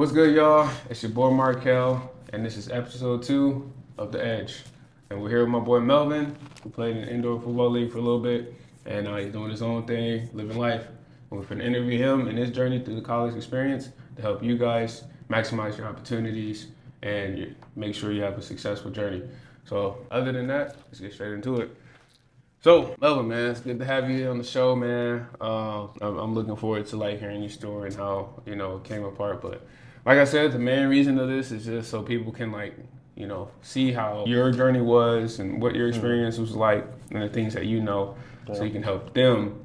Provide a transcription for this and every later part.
What's good, y'all? It's your boy Markel, and this is episode 2 of The Edge. And we're here with my boy Melvin, who played in the indoor football league for a little bit, and he's doing his own thing, living life. And we're going to interview him and his journey through the college experience to help you guys maximize your opportunities and make sure you have a successful journey. So, other than that, let's get straight into it. So, Melvin, man, it's good to have you on the show, man. I'm looking forward to hearing your story and how it came apart. But like I said, the main reason of this is just so people can see how your journey was and what your experience was like and the things that so you can help them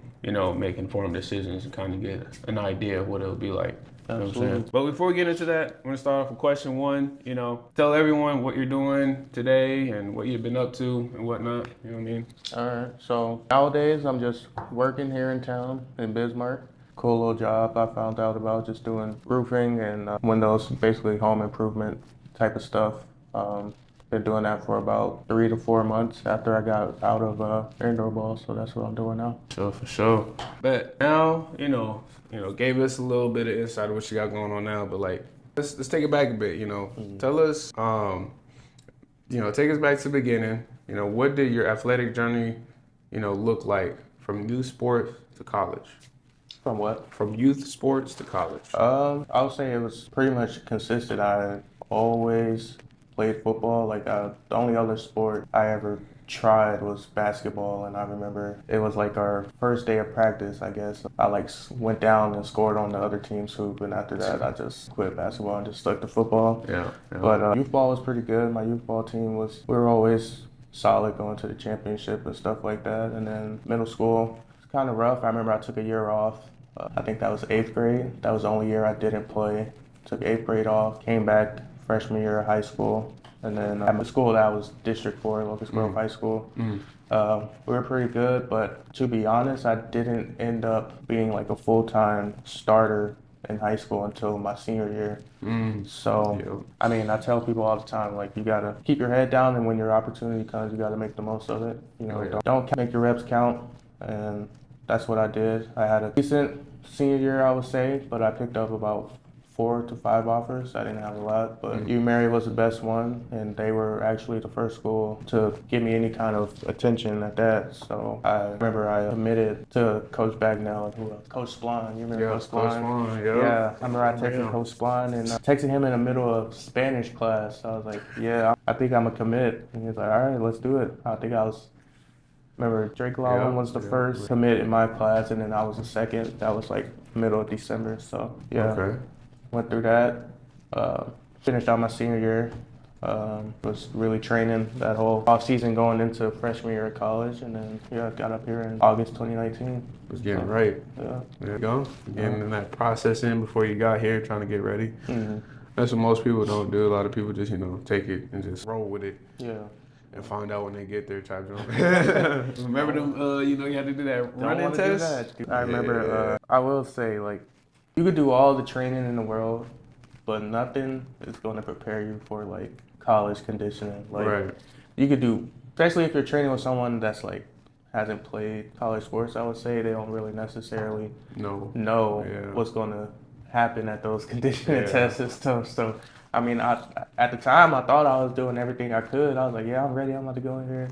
make informed decisions and kind of get an idea of what it'll be like. You know what I'm saying? But before we get into that, I'm going to start off with question 1. Tell everyone what you're doing today and what you've been up to and whatnot. You know what I mean? All right. So nowadays, I'm just working here in town in Bismarck. Cool little job I found out about, just doing roofing and windows, basically home improvement type of stuff. Been doing that for about 3 to 4 months after I got out of indoor ball, so that's what I'm doing now. Sure, for sure. But now, gave us a little bit of insight of what you got going on now, but let's take it back a bit, Tell us, take us back to the beginning. What did your athletic journey, look like from youth sports to college? From what? From youth sports to college. I would say it was pretty much consistent. I always played football. The only other sport I ever tried was basketball, and I remember it was our first day of practice, I guess. I went down and scored on the other team's hoop, and after that I just quit basketball and just stuck to football. Yeah. But youth ball was pretty good. My youth ball team we were always solid, going to the championship and stuff like that. And then middle school, it's kind of rough. I remember I took a year off. I think that was 8th grade. That was the only year I didn't play. Took 8th grade off, came back freshman year of high school. And then at my school, that was District 4, Locust Grove High School. We were pretty good, but to be honest, I didn't end up being a full-time starter in high school until my senior year. So, I mean, I tell people all the time, you gotta keep your head down, and when your opportunity comes, you gotta make the most of it. Don't make your reps count, and that's what I did. I had a decent senior year, I would say, but I picked up about 4 to 5 offers. I didn't have a lot, but UMary was the best one, and they were actually the first school to give me any kind of attention at that. So I remember I committed to Coach Bagnell and who else? Coach Splon. You remember Coach Splon? Coach Splon, yeah. I remember I texted Coach Splon and texted him in the middle of Spanish class. I was like, yeah, I think I'm gonna commit. And he was like, all right, let's do it. Remember Drake Lawson was the first commit in my class, and then I was the second. That was middle of December. So yeah. Okay. Went through that, finished out my senior year, was really training that whole off season going into freshman year of college, and then got up here in August 2019. Was getting right. Yeah. There you go. Getting in that process in before you got here, trying to get ready. That's what most people don't do. A lot of people just, take it and just roll with it. Yeah. And find out when they get there type of Remember them, you had to do that running test? I remember, I will say, you could do all the training in the world, but nothing is going to prepare you for college conditioning. Right. You could do, especially if you're training with someone that's hasn't played college sports, I would say they don't really necessarily know what's going to happen at those conditioning tests and stuff. So, I mean, at the time, I thought I was doing everything I could. I was like, yeah, I'm ready. I'm about to go in here.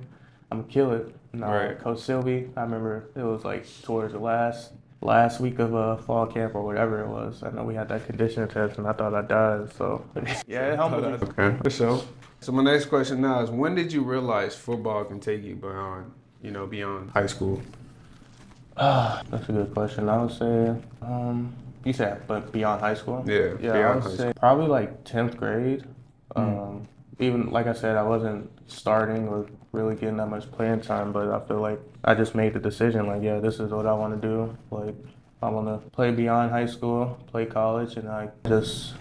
I'm going to kill it. No, Coach Sylvie, I remember it was towards the last week of fall camp or whatever it was. I know we had that conditioning test, and I thought I died. So, yeah, it humbled me. Okay, for sure. So my next question now is, when did you realize football can take you beyond high school? That's a good question. I would say, you said, but beyond high school? Yeah, I would say probably 10th grade. Even, like I said, I wasn't starting or really getting that much playing time, but I feel like I just made the decision, this is what I want to do. I want to play beyond high school, play college, and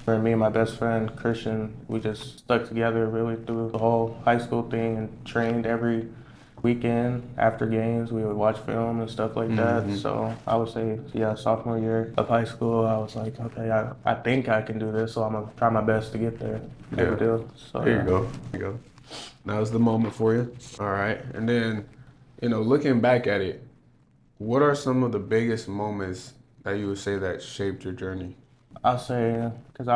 for me and my best friend, Christian, we just stuck together really through the whole high school thing and trained every weekend after games. We would watch film and stuff like that. So I would say, sophomore year of high school, I was like, okay, I think I can do this, so I'm going to try my best to get there. So, there you go. That was the moment for you. All right. And then, looking back at it, what are some of the biggest moments that you would say that shaped your journey? I'll say, because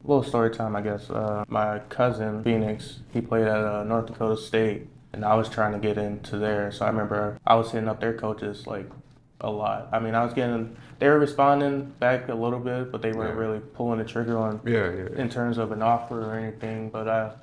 little story time, I guess. My cousin, Phoenix, he played at North Dakota State, and I was trying to get into there. So I remember I was hitting up their coaches like a lot. I mean, they were responding back a little bit, but they weren't really pulling the trigger on in terms of an offer or anything. But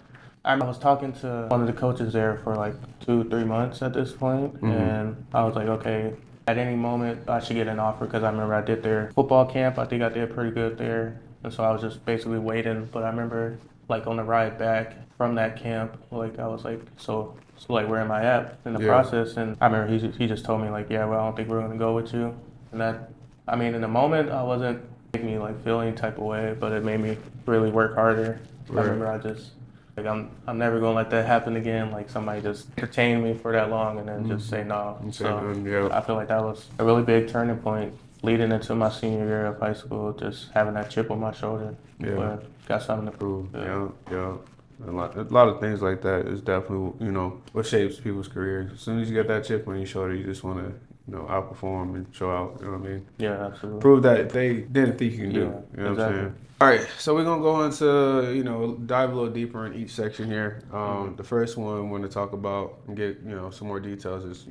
I was talking to one of the coaches there for like 2, 3 months at this point, and I was like, okay, at any moment I should get an offer because I remember I did their football camp. I think I did pretty good there, and so I was just basically waiting. But I remember like on the ride back from that camp, like I was like, so like where am I at in the process? And I remember he just told me like, yeah, well, I don't think we're gonna go with you. And that, I mean, in the moment I wasn't making me like feel any type of way, but it made me really work harder. I remember I just like I'm never gonna let that happen again. Like somebody just entertain me for that long and then just say no. So I feel like that was a really big turning point leading into my senior year of high school. Just having that chip on my shoulder. But got something to prove. Yeah. A lot of things like that is definitely, what shapes people's careers. As soon as you get that chip on your shoulder, you just want to, outperform and show out. You know what I mean? Yeah, absolutely. Prove that they didn't think you can do. You know what I'm saying? All right, so we're gonna go into, dive a little deeper in each section here. The first one I want to talk about and get, some more details is,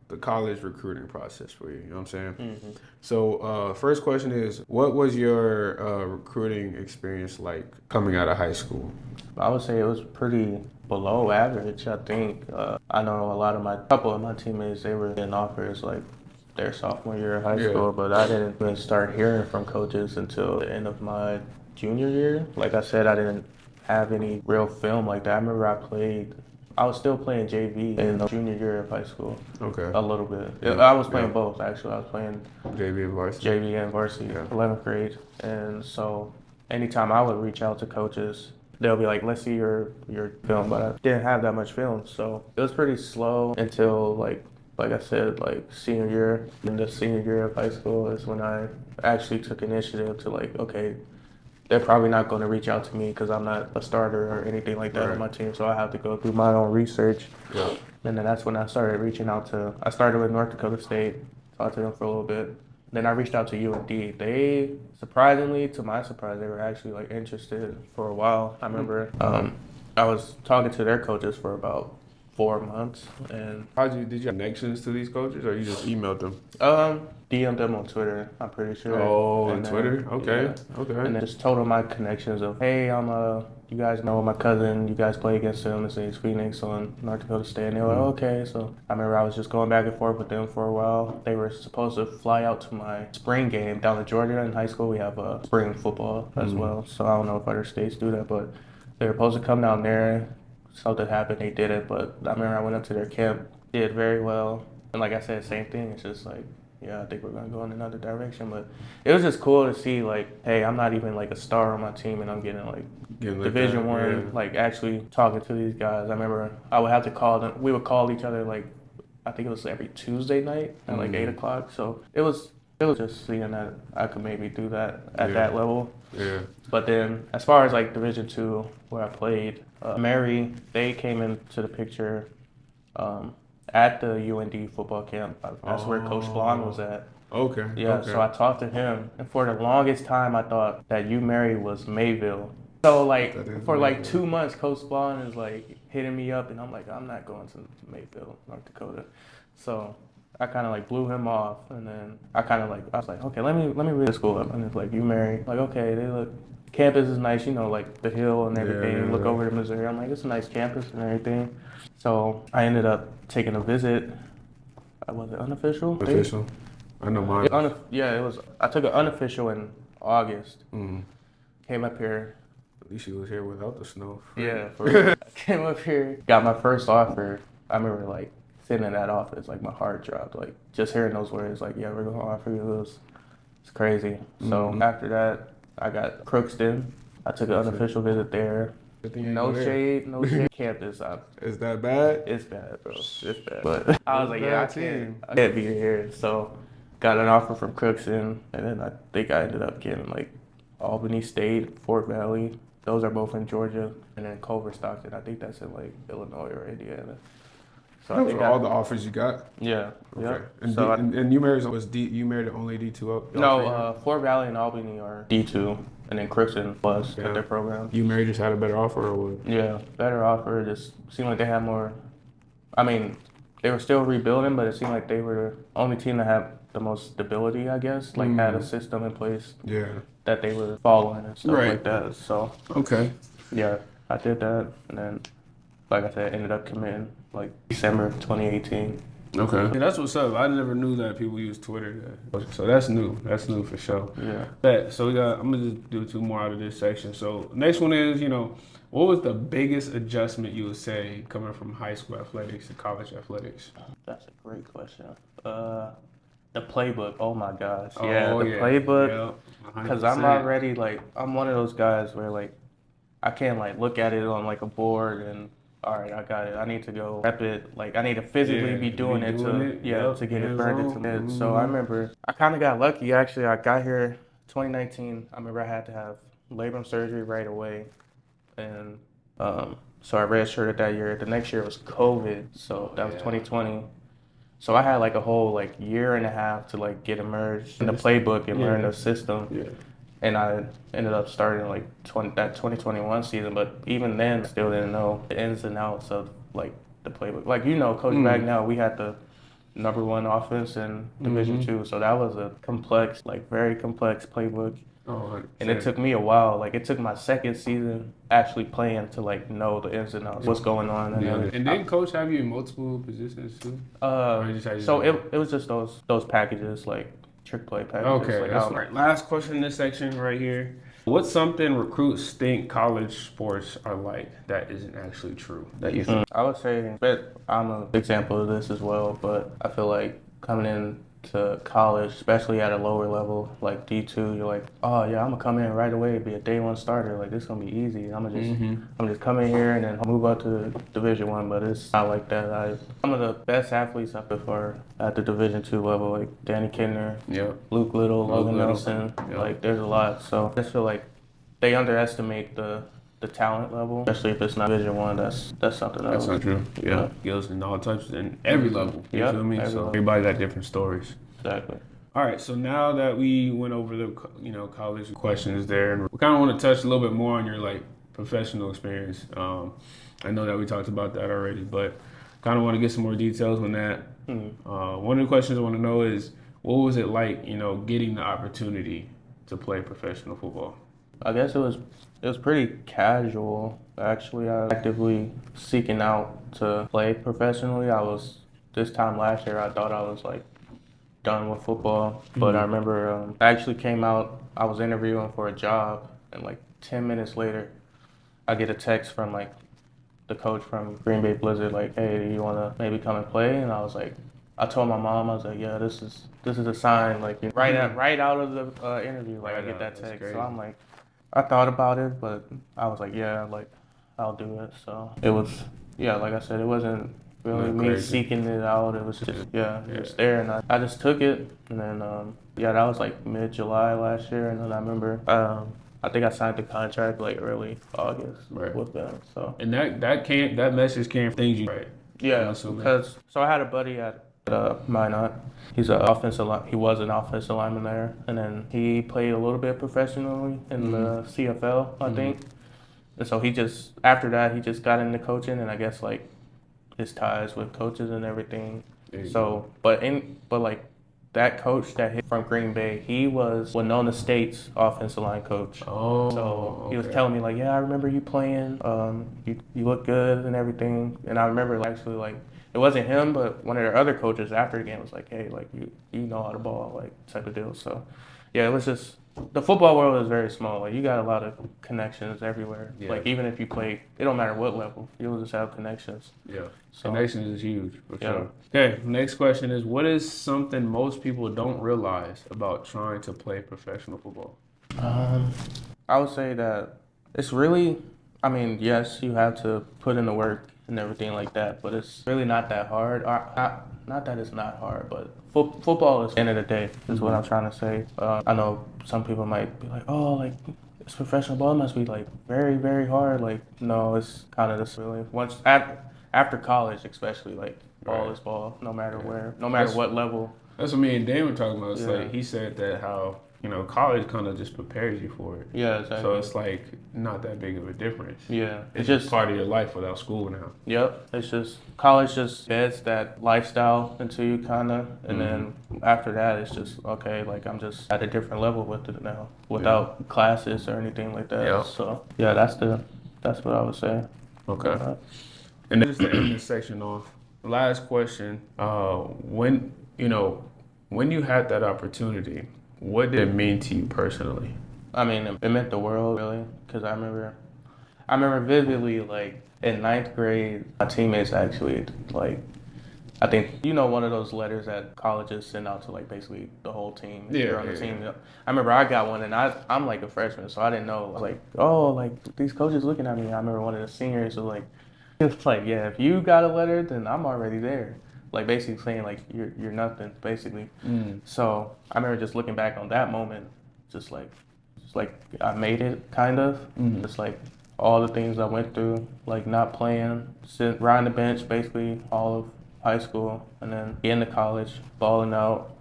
the college recruiting process for you. You know what I'm saying? So, first question is, what was your recruiting experience like coming out of high school? I would say it was pretty below average. I think I know a couple of my teammates, they were getting offers like their sophomore year of high school, but I didn't really start hearing from coaches until the end of my junior year. Like I said, I didn't have any real film like that. I remember I was still playing JV in the junior year of high school. Okay. A little bit. I was playing both, actually. I was playing JV and varsity. 11th grade. And so anytime I would reach out to coaches, they'll be like, let's see your film. But I didn't have that much film. So it was pretty slow until like I said, like senior year. In the senior year of high school is when I actually took initiative to like, okay, they're probably not going to reach out to me because I'm not a starter or anything like that on my team. So I have to go through my own research. And then that's when I started reaching out I started with North Dakota State, talked to them for a little bit. Then I reached out to UND. They, surprisingly, to my surprise, they were actually like interested for a while. I remember I was talking to their coaches for about 4 months. And did you have connections to these coaches or you just emailed them? DM'd them on Twitter, I'm pretty sure. Oh, on Twitter? Okay. And then just told them my connections of, hey, you guys know my cousin, you guys play against him, his name's Phoenix on North Dakota State. And they were like, okay. So I remember I was just going back and forth with them for a while. They were supposed to fly out to my spring game down in Georgia. In high school, we have spring football as well. So I don't know if other states do that, but they were supposed to come down there. Something happened, they did it. But I remember I went up to their camp, did very well. And like I said, same thing. It's just like, yeah, I think we're going to go in another direction. But it was just cool to see, like, hey, I'm not even, like, a star on my team, and I'm getting, like Division I, like, actually talking to these guys. I remember I would have to call them. We would call each other, like, I think it was every Tuesday night at, like, 8 o'clock. So it was just seeing that I could maybe do that at that level. But then as far as, like, Division II, where I played, Mary, they came into the picture at the UND football camp. That's where Coach Blond was at. Okay. So I talked to him, and for the longest time, I thought that UMary was Mayville. So like for like 2 months, Coach Blond is like hitting me up, and I'm like, I'm not going to Mayville, North Dakota. So I kind of like blew him off, and then I was like, okay, let me read the school up, and it's like UMary, like okay, campus is nice, like the hill and everything. Look over to Missouri. I'm like, it's a nice campus and everything. So I ended up taking a visit. Was it unofficial? Official. I know mine. It was. I took an unofficial in August. Came up here. At least you was here without the snow. Yeah. I came up here. Got my first offer. I remember like sitting in that office, like my heart dropped. Like just hearing those words, like yeah, we're gonna offer you this. It's crazy. So after that, I got Crookston. I took an unofficial visit there. No shade campus. Is that bad? It's bad, bro. It's bad. But I was like, yeah, I can't be here. So got an offer from Crookston, and then I think I ended up getting like Albany State, Fort Valley. Those are both in Georgia, and then Culver Stockton. I think that's in like Illinois or Indiana. So those are all the offers you got? Yeah. Okay. And you married the only D2 up? No, Fort Valley and Albany are D2. and then Christian was Yeah. at their program. You Mary just had a better offer or what? Yeah, better offer. Just seemed like they had more. I mean, they were still rebuilding, but it seemed like they were the only team that had the most stability, I guess. Like had a system in place Yeah. that they were following and stuff Right. like that. So Okay. yeah, I did that, and then like I said, ended up committing like December 2018. Okay. Yeah, that's what's up. I never knew that people use Twitter. So that's new. That's new for sure. Yeah. So I'm gonna just do two more out of this section. So next one is, what was the biggest adjustment you would say coming from high school athletics to college athletics? That's a great question. The playbook. Oh my gosh. Oh, Yeah, the yeah. playbook. Yeah, Because I'm already like, I'm one of those guys where like, I can't like look at it on like a board and all right, I got it. I need to go rep it. Like I need to physically be doing it to get it burned into my head. So I remember I kind of got lucky. Actually, I got here 2019. I remember I had to have labrum surgery right away, and so I redshirted that year. The next year was COVID, so that was 2020. So I had like a whole like year and a half to like get immersed in the playbook and learn the system. Yeah. And I ended up starting like that 2021 season, but even then, still didn't know the ins and outs of like the playbook. Like Coach Bagnell, we had the #1 offense in Division II, so that was a complex, like very complex playbook. Oh, and it took me a while. Like it took my second season actually playing to like know the ins and outs, what's going on. And didn't Coach have you in multiple positions too? So it was just those packages like. Trick play packages. Okay, like, that's right. Last question in this section right here. What's something recruits think college sports are like that isn't actually true that you think? I would say, but I'm an example of this as well, but I feel like coming in to college, especially at a lower level, like D2, you're like, oh yeah, I'm gonna come in right away, be a day one starter. Like this is gonna be easy. I'm just come in here and then move up to Division I, but it's not like that. Some of the best athletes I prefer at the Division II level, like Danny Kidner, Luke Little, Logan Nelson. Like there's a lot. So I just feel like they underestimate the talent level, especially if it's not Division I. That's something else. That's not true. Yeah, skills in all types and every level. You feel me? So everybody got different stories. Exactly. All right. So now that we went over the college questions there, and we kind of want to touch a little bit more on your like professional experience. I know that we talked about that already, but kind of want to get some more details on that. One of the questions I want to know is, what was it like, getting the opportunity to play professional football? I guess it was pretty casual. Actually, I was actively seeking out to play professionally. This time last year, I thought I was like done with football. But I remember I actually came out, I was interviewing for a job, and like 10 minutes later, I get a text from like the coach from Green Bay Blizzard, like, hey, do you want to maybe come and play? And I was like, I told my mom, I was like, yeah, this is a sign. Like right out of the interview, like I get that text. So I'm like, I thought about it, but I was like, yeah, like I'll do it. So it was, like I said, it wasn't really me seeking it out. It was just, it was there, and I just took it. And then, that was like mid-July last year, and then I remember, I think I signed the contract like early August with them. So and that message came from things you Yeah, because I had a buddy at Minot. He was an offensive lineman there, and then he played a little bit professionally in the CFL, I think. And so after that he just got into coaching, and I guess like his ties with coaches and everything. So, but like that coach that hit from Green Bay, he was Winona State's offensive line coach. Oh, so he was telling me like, yeah, I remember you playing. You look good and everything. And I remember actually like it wasn't him, but one of their other coaches after the game was like, hey, like you know how to ball, like type of deal. So yeah, it was just the football world is very small. Like you got a lot of connections everywhere. Yeah. Like even if you play, it don't matter what level, you'll just have connections. Yeah, so, connections is huge for sure. Okay, next question is, what is something most people don't realize about trying to play professional football? I would say that it's really, I mean, yes, you have to put in the work and everything like that, but it's really not that hard. Not that it's not hard, but football is the end of the day, is what I'm trying to say. I know some people might be like, oh, like, it's professional ball, it must be like very, very hard. Like, no, it's kind of just really, after college especially, like, ball is ball, no matter where, no matter what level. That's what me and Dan were talking about. It's like, he said that how, college kind of just prepares you for it. Yeah, exactly. So it's like not that big of a difference. Yeah, It's just part of your life without school now. Yep, it's just college just beds that lifestyle into you kind of, and then after that it's just okay. Like I'm just at a different level with it now, without classes or anything like that. Yeah. So yeah, that's what I would say. Okay. And then just to end this section off, last question: when you had that opportunity, what did it mean to you personally? I mean, it meant the world really, because I remember vividly, like in ninth grade, my teammates actually, like, I think, one of those letters that colleges send out to like basically the whole team. If you're on the team. I remember I got one, and I'm like a freshman, so I didn't know. I was like, oh, like these coaches looking at me. I remember one of the seniors was like, it's like, yeah, if you got a letter, then I'm already there. Like basically saying like you're nothing, basically. So I remember just looking back on that moment, just like I made it, kind of. Just like all the things I went through, like not playing, sitting riding the bench basically all of high school, and then getting to college, balling out.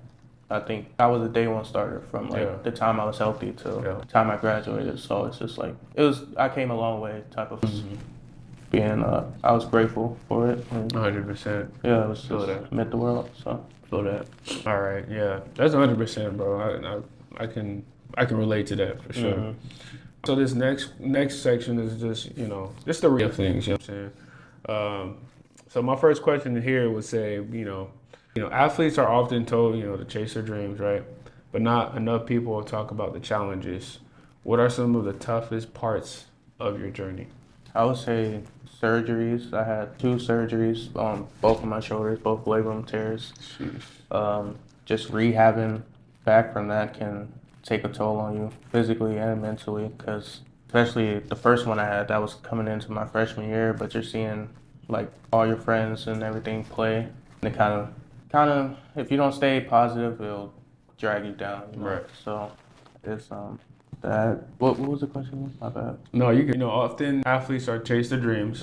I think I was a day one starter from like the time I was healthy till the time I graduated. So it's just like I came a long way type of being. I was grateful for it. 100%. Yeah, it was just meant the world. So feel that. All right, yeah, that's 100%, bro. I can relate to that for sure. So this next section is just the real things. You know what I'm saying? So my first question here would say, athletes are often told, to chase their dreams, right? But not enough people talk about the challenges. What are some of the toughest parts of your journey? I would say surgeries. I had 2 surgeries on both of my shoulders, both labrum tears. Just rehabbing back from that can take a toll on you physically and mentally, because especially the first one I had, that was coming into my freshman year, but you're seeing like all your friends and everything play, and it kind of if you don't stay positive, it'll drag you down. Right. So it's that. What was the question? My bad. No, often athletes are chase their dreams,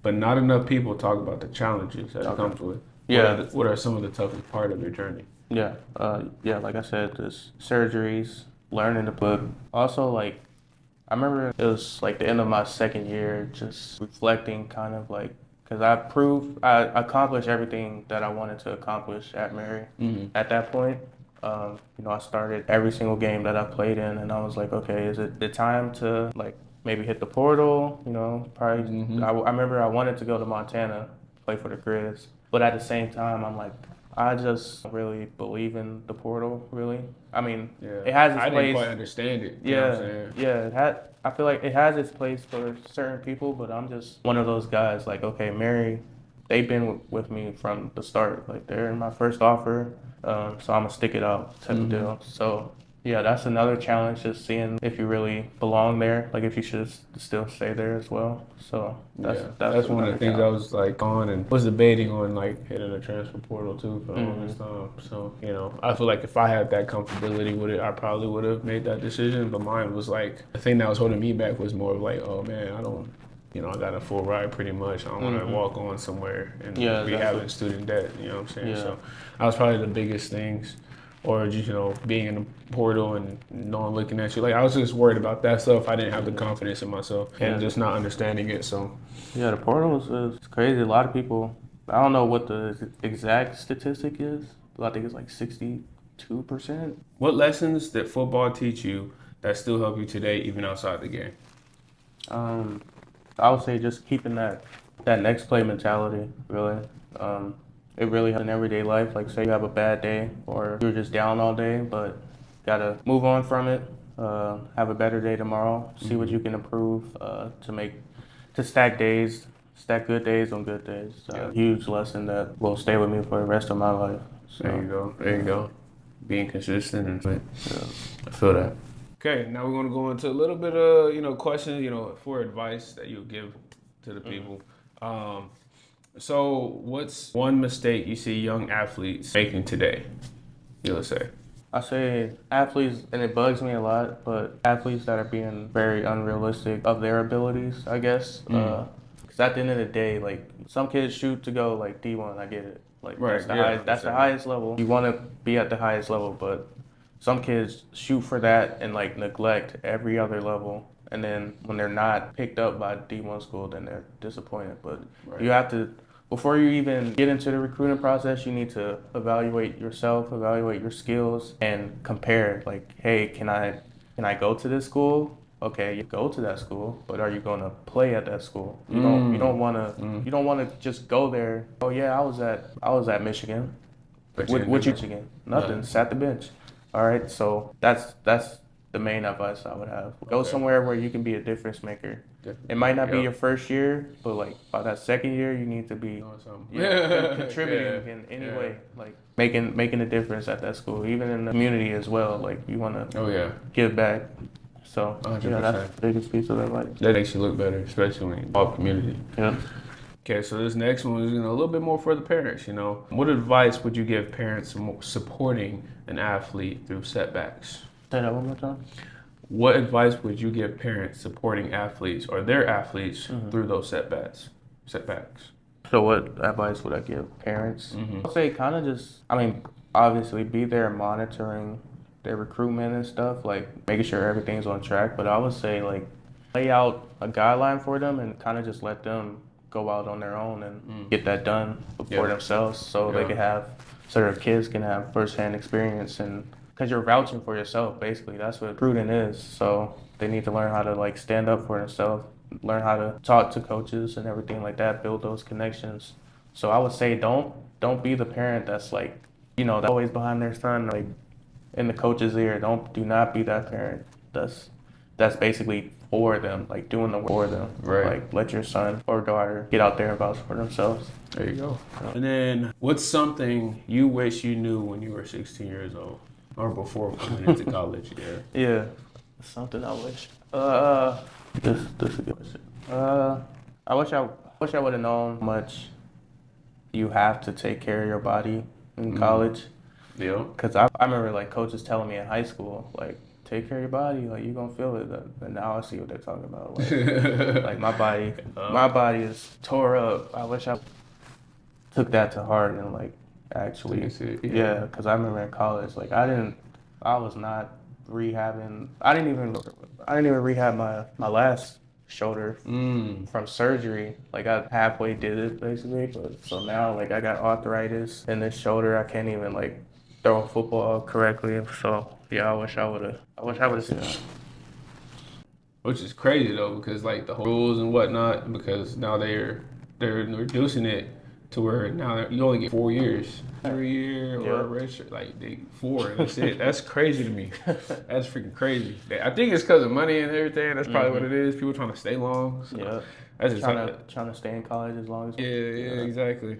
but not enough people talk about the challenges that it comes with. Yeah. What are some of the toughest part of your journey? Yeah, like I said, this surgeries, learning the book. Also, like, I remember it was like the end of my second year, just reflecting kind of like, because I accomplished everything that I wanted to accomplish at Mary at that point. I started every single game that I played in, and I was like, okay, is it the time to like maybe hit the portal? Probably. I remember I wanted to go to Montana, play for the Grizz, but at the same time, I'm like, I just really believe in the portal, really. I mean, it has its place. I didn't quite understand it. You know what I'm saying? I feel like it has its place for certain people, but I'm just one of those guys, like, okay, Mary, they've been with me from the start. Like, they're my first offer, so I'm going to stick it out type of deal. So, yeah, that's another challenge, just seeing if you really belong there, like if you should still stay there as well. So that's one of the things I was like on and was debating on, like hitting the transfer portal too for the longest time. So, I feel like if I had that comfortability with it, I probably would have made that decision. But mine was like, the thing that was holding me back was more of like, oh man, I don't, I got a full ride pretty much. I don't want to walk on somewhere and be having student debt, you know what I'm saying? Yeah. So that was probably the biggest things. Or just, being in the portal and no one looking at you. Like, I was just worried about that stuff. I didn't have the confidence in myself and just not understanding it, so. Yeah, the portal is crazy. A lot of people, I don't know what the exact statistic is, but I think it's like 62%. What lessons did football teach you that still help you today, even outside the game? I would say just keeping that next play mentality, really. It really in everyday life, like say you have a bad day or you're just down all day, but gotta move on from it, have a better day tomorrow, see what you can improve to stack good days on good days. Huge lesson that will stay with me for the rest of my life. So. There you go. Being consistent and I feel that. Okay, now we're gonna go into a little bit of questions, for advice that you'll give to the people. So what's one mistake you see young athletes making today, you'll say? I say athletes, and it bugs me a lot, but athletes that are being very unrealistic of their abilities, I guess. Because at the end of the day, like, some kids shoot to go like D1, I get it. Like, that's the highest level. You want to be at the highest level, but some kids shoot for that and like neglect every other level. And then when they're not picked up by D1 school, then they're disappointed. But you have to, before you even get into the recruiting process, you need to evaluate yourself, evaluate your skills, and compare. Like, hey, can I go to this school? Okay, you go to that school, but are you going to play at that school? You don't want to just go there. Oh yeah, I was at Michigan. But What you Michigan? Nothing. Sat the bench. All right, so that's the main advice I would have. Go somewhere where you can be a difference maker. It might not be your first year, but like by that second year, you need to be contributing in any way, like making a difference at that school, even in the community as well. Like you want to give back. So 100%. that's the biggest piece of advice. That makes you look better, especially when you involve community. Yeah. Okay, so this next one is a little bit more for the parents. What advice would you give parents supporting an athlete through setbacks? Say that one more time. What advice would you give parents supporting athletes or their athletes through those setbacks? So what advice would I give parents? I'll say kind of just, obviously be there monitoring their recruitment and stuff, like making sure everything's on track. But I would say like lay out a guideline for them and kind of just let them go out on their own and get that done for themselves, so they can have, so their kids can have firsthand experience, and because you're vouching for yourself, basically that's what recruiting is. So they need to learn how to like stand up for themselves, learn how to talk to coaches and everything like that, build those connections. So I would say don't be the parent that's like, that's always behind their son, like in the coach's ear. Do not be that parent that's basically for them, like doing the work for them. Right. Like let your son or daughter get out there and vouch for themselves. There you go. And then what's something you wish you knew when you were 16 years old or before coming into college? Yeah. Something I wish. This is a good question. I wish I would have known how much you have to take care of your body in college. Yeah. Because I remember like coaches telling me in high school, like, take care of your body, like you're gonna feel it. And now I see what they're talking about. Like, like my body is tore up. I wish I took that to heart and like actually, because I remember in college, like I was not rehabbing. I didn't even rehab my last shoulder from surgery. Like I halfway did it basically, but so now like I got arthritis in this shoulder. I can't even like throw a football correctly. So yeah, I wish I would have seen that. Which is crazy though, because like the whole rules and whatnot, because now they're reducing it to where now you only get 4 years. 3 year or a redshirt, like 4. That's it. That's crazy to me. That's freaking crazy. I think it's because of money and everything. That's probably what it is. People trying to stay long. So that's just trying to stay in college as long as exactly.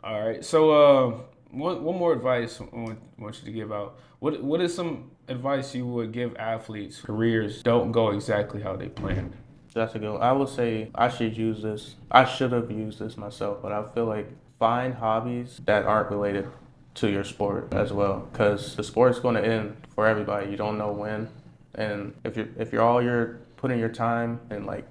All right. So one more advice I want you to give out. What is some advice you would give athletes' careers don't go exactly how they planned? That's a good one. I would say I should have used this myself, but I feel like find hobbies that aren't related to your sport as well, because the sport's going to end for everybody. You don't know when, and if you're putting your time and like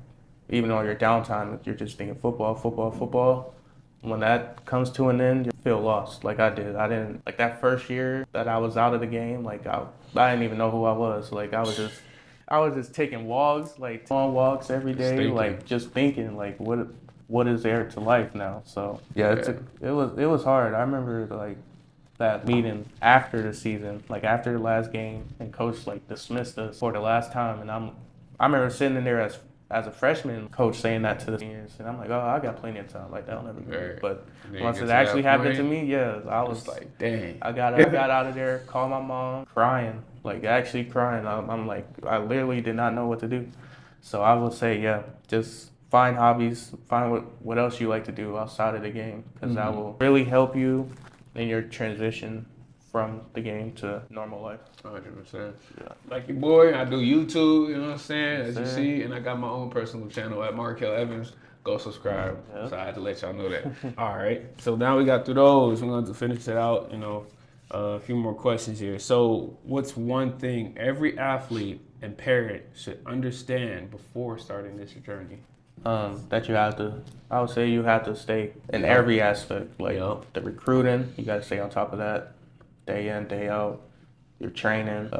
even on your downtime, you're just thinking football. When that comes to an end, you feel lost, like I did. I didn't, like that first year that I was out of the game, like I didn't even know who I was. Like I was just taking walks, like long walks every day, like just thinking like what is there to life now? So yeah, it was hard. I remember like that meeting after the season, like after the last game, and coach like dismissed us for the last time, and I remember sitting in there as a freshman, coach saying that to the seniors, and I'm like, oh, I got plenty of time. Like that'll never be. Right. But once it actually happened to me, I was like, dang. I got out of there, called my mom, crying, like actually crying. I'm like, I literally did not know what to do. So I would say, just find hobbies, find what else you like to do outside of the game, because that will really help you in your transition from the game to normal life. 100%. Yeah. Like your boy, I do YouTube, you know what I'm saying, as you see, and I got my own personal channel at Markel Evans. Go subscribe. Yep. So I had to let y'all know that. All right. So now we got through those. We're going to finish it out, a few more questions here. So what's one thing every athlete and parent should understand before starting this journey? That I would say you have to stay in every aspect. Like the recruiting, you got to stay on top of that day in, day out. your training,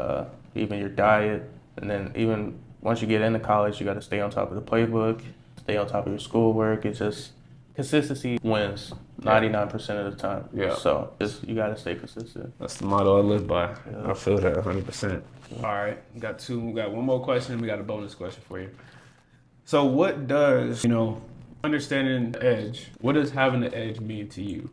even your diet. And then even once you get into college, you got to stay on top of the playbook, stay on top of your schoolwork. It's just consistency wins 99% of the time. Yeah. So just you got to stay consistent. That's the motto I live by. Yeah. I feel that 100%. All right, we got one more question. We got a bonus question for you. So what does, understanding the edge, what does having the edge mean to you?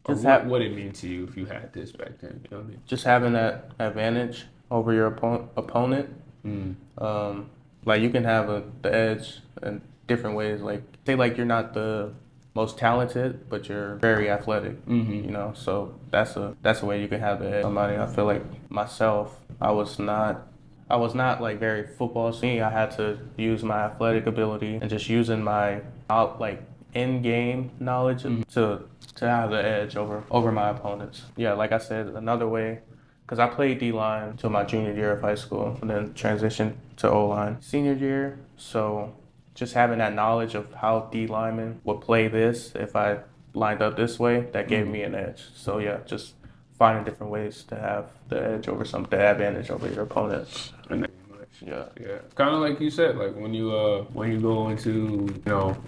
Or what would it mean to you if you had this back then? You know what I mean? Just having that advantage over your opponent. Like you can have the edge in different ways. Like say like you're not the most talented, but you're very athletic. So that's a way you can have the edge. Somebody, I feel like myself, I was not like very football. So I had to use my athletic ability and just using my like in-game knowledge to have the edge over my opponents. Yeah, like I said, another way, because I played D-line until my junior year of high school and then transitioned to O-line senior year. So just having that knowledge of how D linemen would play this if I lined up this way, that gave me an edge. So yeah, just finding different ways to have the edge over the advantage over your opponent. Yeah. Kind of like you said, like when you go into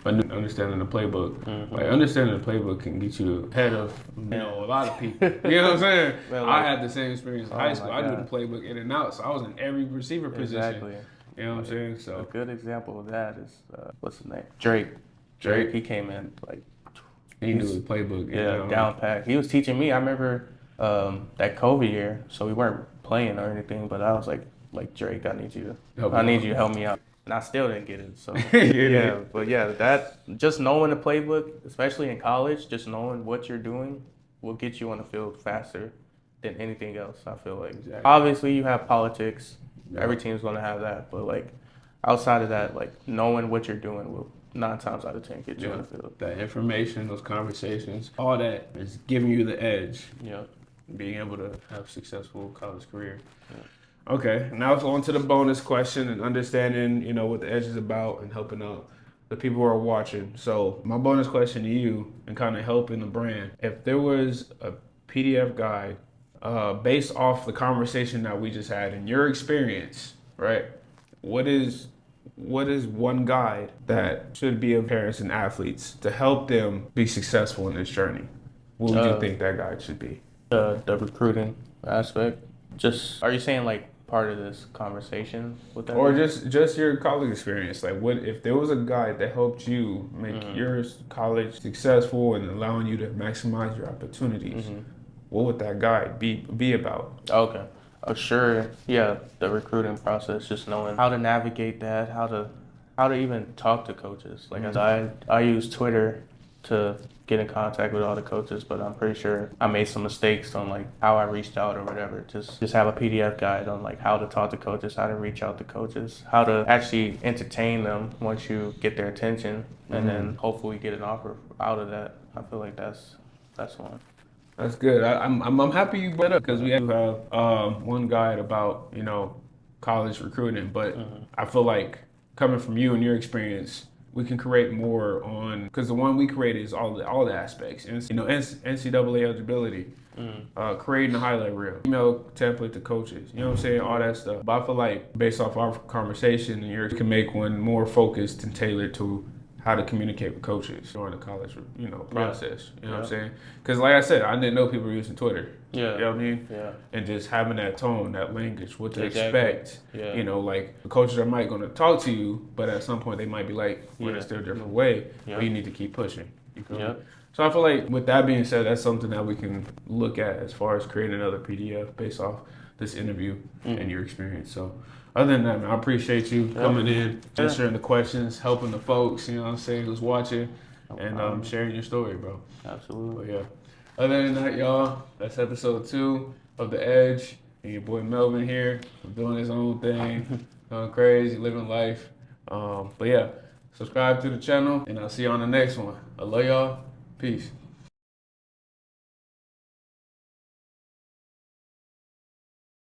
understanding the playbook, like understanding the playbook can get you ahead of a lot of people. You know what I'm saying? Man, I had the same experience in high school. I God. knew the playbook in and out, so I was in every receiver position. Exactly. You know what I'm saying? So a good example of that is what's his name? Drake. He came in like he knew the playbook. Yeah, down pat. He was teaching me. I remember that COVID year, so we weren't playing or anything, but I was like Drake, I need you to help me out. And I still didn't get it. So that just knowing the playbook, especially in college, just knowing what you're doing will get you on the field faster than anything else. I feel like obviously you have politics. Yeah. Every team's gonna have that, but like outside of that, like knowing what you're doing will 9 times out of 10 get you on the field. That information, those conversations, all that is giving you the edge. Yeah. Being able to have a successful college career. Yeah. Okay, now on to the bonus question and understanding, what the edge is about and helping out the people who are watching. So my bonus question to you and kind of helping the brand, if there was a PDF guide based off the conversation that we just had in your experience, right? What is one guide that should be of parents and athletes to help them be successful in this journey? What would you think that guide should be? The recruiting aspect. Just, are you saying like part of this conversation with that? Or just your college experience? Like, what if there was a guide that helped you make your college successful and allowing you to maximize your opportunities? What would that guide be about? Okay. Sure. Yeah, the recruiting process, just knowing how to navigate that, how to even talk to coaches. Like I use Twitter to get in contact with all the coaches, but I'm pretty sure I made some mistakes on like how I reached out or whatever. Just have a PDF guide on like how to talk to coaches, how to reach out to coaches, how to actually entertain them once you get their attention, and then hopefully get an offer out of that. I feel like that's one. That's good. I'm happy you brought it up because we have one guide about college recruiting, but I feel like coming from you and your experience, we can create more on, because the one we created is all the aspects, and NCAA eligibility, creating a highlight reel, email template to coaches, you know what I'm saying, all that stuff. But I feel like based off our conversation, you can make one more focused and tailored to how to communicate with coaches during the college, process. You know what I'm saying? Because like I said, I didn't know people were using Twitter. Yeah. You know what I mean? Yeah. And just having that tone, that language, what to expect. Yeah. Like the coaches are might going to talk to you, but at some point they might be like, it's still a different way. Yeah. But you need to keep pushing. You feel me? So I feel like with that being said, that's something that we can look at as far as creating another PDF based off this interview and your experience. So other than that, man, I appreciate you coming in, answering the questions, helping the folks, you know what I'm saying, who's watching, and sharing your story, bro. Absolutely. But yeah. Other than that, y'all, that's episode 2 of The Edge. And your boy Melvin here, doing his own thing, going crazy, living life. But yeah, subscribe to the channel, and I'll see you on the next one. I love y'all. Peace.